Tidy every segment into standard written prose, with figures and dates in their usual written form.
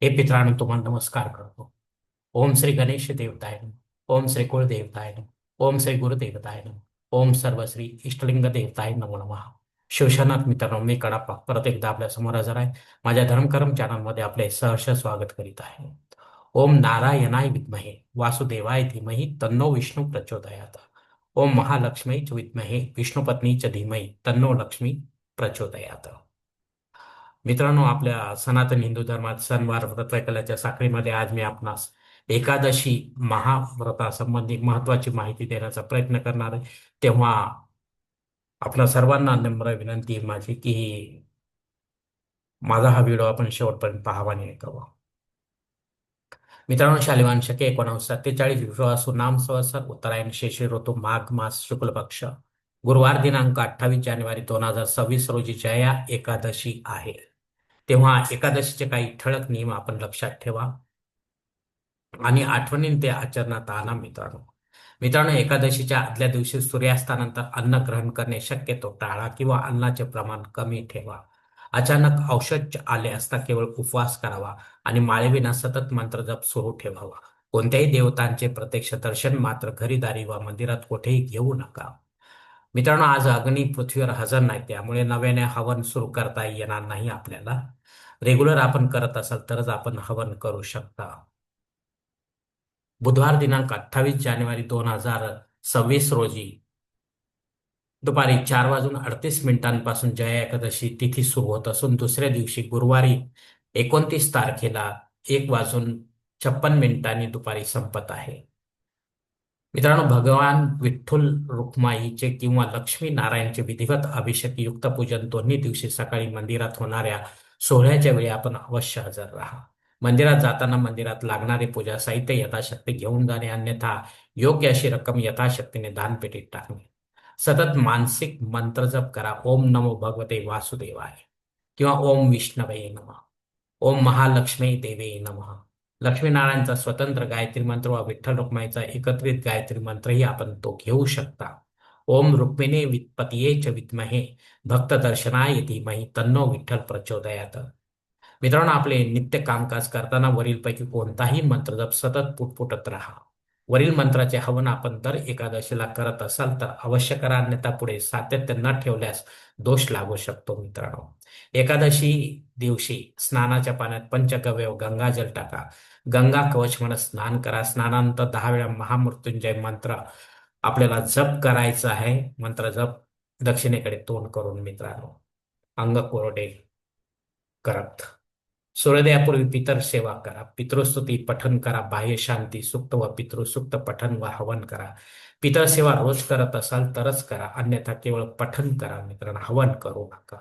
हे पितरांनो तुम्हाला नमस्कार करतो. ओम श्री गणेश देवताय नमः. ओम श्री कुळदेवताय नमः. ओम श्री गुरुदेवताय नमः. ओम सर्व श्री इष्टलिंग देवताय नमो नमः. शिवशनाथ मित्रांनो, मी कडाप्पा परत एकदा आपल्या समोर हजर आहे. माझ्या धर्मकरम चॅनलमध्ये आपले सहर्ष स्वागत करीत आहे. ओम नारायणाय विद्महे वासुदेवाय धीमहि तन्नो विष्णू प्रचोदयात. ओम महालक्ष्मी च विद्महे विष्णुपत्नी च धीमहि तन्नो लक्ष्मी प्रचोदयात. मित्रांनो, आपल्या सनातन हिंदू धर्मात सणवार व्रतवैकल्याच्या साखळीमध्ये आज मी आपणास एकादशी महाव्रतासंबंधी महत्वाची माहिती देण्याचा प्रयत्न करणार आहे. तेव्हा आपल्या सर्वांना नम्र विनंती आहे माझी की माझा हा व्हिडिओ आपण शेवटपर्यंत पाहावा आणि ऐकावा. मित्रांनो, शालिवान शके 1947 विश्वासू नाम संवत्सर उत्तरायण शेषी ऋतू माघ मास शुक्ल पक्ष गुरुवार दिनांक 28 जानेवारी 2026 रोजी जया एकादशी आहे. तेव्हा एकादशीचे काही ठळक नियम आपण लक्षात ठेवा आणि आठवणीने ते आचरणात आणा. मित्रांनो मित्रांनो एकादशीच्या आदल्या दिवशी सूर्यास्तानंतर अन्न ग्रहण करणे शक्यतो टाळा किंवा अन्नाचे प्रमाण कमी ठेवा. अचानक औषध आले असता केवळ उपवास करावा आणि माळेविना सतत मंत्र जप सुरू ठेवावा. कोणत्याही देवतांचे प्रत्यक्ष दर्शन मात्र घरीदारी वा मंदिरात कुठेही घेऊ नका. मित्रांनो, आज अग्नी पृथ्वीवर हजर नाही, त्यामुळे नव्याने हवन सुरू करता येणार नाही आपल्याला. रेग्युलर आपण करत असाल तरच आपण हवन करू शकता. बुधवार दिनांक 28 जानेवारी 2026 रोजी दुपारी 4:38 जया एकादशी तिथी सुरू होत असून दुसऱ्या दिवशी गुरुवारी 29 तारखेला 1:56 दुपारी संपत आहे. मित्रांनो, भगवान विठ्ठल रुक्माईचे किंवा लक्ष्मी नारायणचे विधिवत अभिषेक युक्त पूजन दोन्ही दिवशी सकाळी मंदिरात होणाऱ्या सोहळ्याच्या वेळी आपण अवश्य हजर राहा. मंदिरात जाताना मंदिरात लागणारे पूजा साहित्य यथाशक्ती घेऊन जाणे, अन्यथा योग्य अशी रक्कम यथाशक्तीने दानपेटीत टाकणे. सतत मानसिक मंत्रजप करा. ओम नमो भगवते वासुदेवाय किंवा ओम विष्णवे नमः. ओम महालक्ष्मी देवे नमः. लक्ष्मीनारायणचा स्वतंत्र गायत्री मंत्र व विठ्ठल रुक्माईचा एकत्रित गायत्री मंत्रही आपण तो घेऊ शकता. ओम रुक्मिणी पतिये च विद्महे भक्त दर्शनाय धीमहि तन्नो विठ्ठल प्रचोदयात. मित्रांनो, आपले नित्य कामकाज करताना वरीलपैकी कोणताही मंत्रजप सतत पुटपुटत राहा. वरील मंत्राचे हवन आपण दर एकादशीला करत असाल तर अवश्य करा, अन्यथा पुढे सातत्य न ठेवल्यास दोष लागू शकतो. मित्रांनो, एकादशी दिवशी स्नानाच्या पाण्यात पंचगव्य व गंगाजल टाका. गंगा कवच म्हणत स्नान करा. स्नानानंतर 10 वेळा महामृत्युंजय मंत्र आपल्याला जप करायचा आहे. मंत्र जप दक्षिणेकडे तोंड करून. मित्रांनो, अंग कोरडे करत सूर्योदयापूर्वी पितर सेवा करा. पितृस्तुती पठन करा. बाह्य शांती सूक्त व पितृसूक्त पठन व हवन करा. पितर सेवा रोज करत असाल तरच करा, अन्यथा केवळ पठन करा. मित्रांनो, हवन करू नका.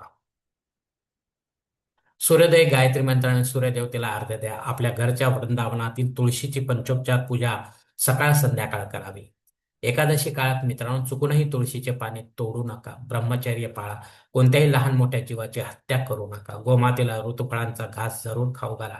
सूर्योदय गायत्री मंत्राने सूर्यदेवतेला अर्घ्य द्या. आपल्या घरच्या वृंदावनातील तुळशीची पंचोपचार पूजा सकाळ संध्याकाळ करावी. एकादशी काळात मित्रांनो, चुकूनही तुळशीचे पाने तोडू नका. ब्रह्मचर्य पाळा. कोणत्याही लहान मोठ्या जीवाची हत्या करू नका. गोमातेला ऋतुफळांचा घास जरूर खाऊ घाला.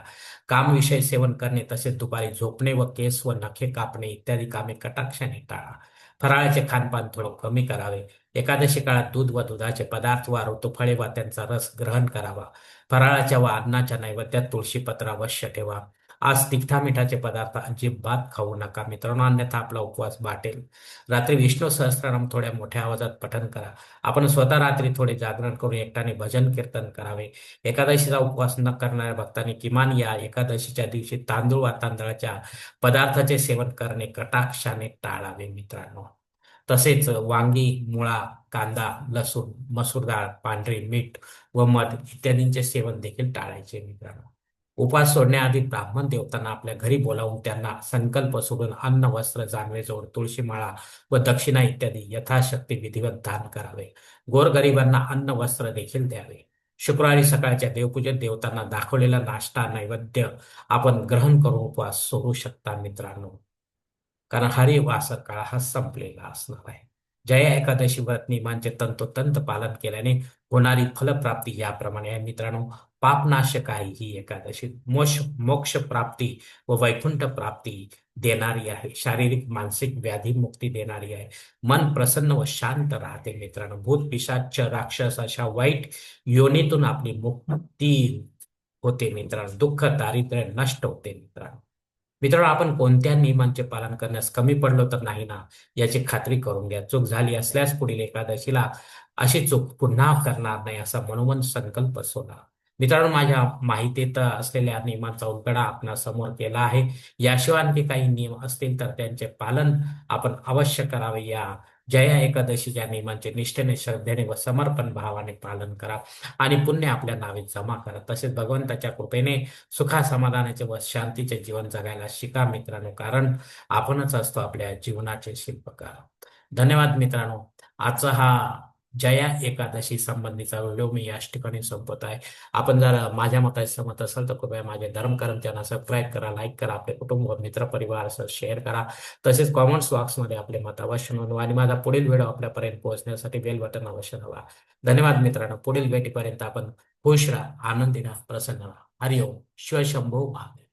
कामविषयी सेवन करणे तसेच दुपारी झोपणे व केस व नखे कापणे इत्यादी कामे कटाक्षाने टाळा. फराळाचे खानपान थोडं कमी करावे. एकादशी काळात दूध व दुधाचे पदार्थ वा ऋतुफळे वा त्यांचा रस ग्रहण करावा. फराळाच्या व अन्नाच्या नैवेद्यात तुळशीपत्र अवश्य ठेवा. आज तिखटा मिठाचे पदार्थ अजिबात खाऊ नका. मित्रांनो, अन्यथा आपला उपवास बाटेल. रात्री विष्णू सहस्त्रनाम थोड्या मोठ्या आवाजात पठण करा. आपण स्वतः रात्री थोडे जागरण करून एकट्याने भजन कीर्तन करावे. एकादशीचा उपवास न करणाऱ्या भक्तांनी किमान या एकादशीच्या दिवशी तांदूळ वा तांदळाच्या पदार्थाचे सेवन करणे कटाक्षाने टाळावे. मित्रांनो, तसेच वांगी, मुळा, कांदा, लसूण, मसूर डाळ, पांढरी मीठ व मध इत्यादींचे सेवन देखील टाळायचे. मित्रांनो, उपास सोडण्याआधी ब्राह्मण देवतांना आपल्या घरी बोलावून त्यांना संकल्प सोडून अन्न, वस्त्र, जानवे जोड, तुळशी माळा व दक्षिणा इत्यादी यथाशक्ती विधिवत दान करावे. गोरगरिबांना अन्न, वस्त्र देखील द्यावे. शुक्रवारी सकाळच्या देवपूजेत देवतांना दाखवलेला नाश्ता नैवेद्य आपण ग्रहण करून उपवास सोडू शकता. मित्रांनो, कारण हरिवास काळ हा संपलेला असणार आहे. जया एकादशी व्रत नियमांचे तंतोतंत पालन केल्याने होणारी फलप्राप्ती याप्रमाणे आहे. मित्रांनो, पापनाशक आहे ही एकादशी. मोक्ष प्राप्ती व वैकुंठ प्राप्ती देणारी आहे. शारीरिक मानसिक व्याधी मुक्ती देणारी आहे. मन प्रसन्न व शांत राहते. मित्रांनो, भूत पिशाच राक्षस अशा वाईट योनीतून आपली मुक्ती होते मित्रांनो, दुःख दारिद्र्य नष्ट होते मित्रांनो. मित्रांनो, आपण कोणत्या नियमांचे पालन करण्यास कमी पडलो तर नाही ना, याची खात्री करून घ्या. चूक झाली असल्यास पुढील एकादशीला अशी चूक पुन्हा करणार नाही असा मनोमन संकल्प सोडा. मित्रांनो, माझ्या माहितीत असलेल्या नियमांचा उलगडा आपणासमोर केला आहे. याशिवाय आणखी काही नियम असतील तर त्यांचे पालन आपण अवश्य करावे. या जया एकादशीच्या नियमांचे निष्ठेने, श्रद्धेने व समर्पण भावाने पालन करा आणि पुण्य आपल्या नावे जमा करा. तसेच भगवंताच्या कृपेने सुखा समाधानाचे व शांतीचे जीवन जगायला शिका मित्रांनो, कारण आपणच असतो आपल्या जीवनाचे शिल्पकार. धन्यवाद मित्रांनो. आजचा हा जया एकादशी संबंधीचा व्हिडिओ मी याच ठिकाणी संपवत आहे. आपण जर माझ्या मताशी सहमत असाल तर कृपया माझे धर्मकरम चॅनल सबस्क्राईब करा, लाईक करा, आपले कुटुंब व मित्रपरिवारासह शेअर करा. तसेच कॉमेंट्स बॉक्समध्ये आपले मत अवश्य नोंदवा आणि माझा पुढील व्हिडिओ आपल्यापर्यंत पोहोचण्यासाठी बेल बटन अवश्य दाबा. धन्यवाद मित्रांनो. पुढील भेटीपर्यंत आपण खुश राहा, आनंदी राहा, प्रसन्न राहा. हरिओम. शिवशंभो महादेव.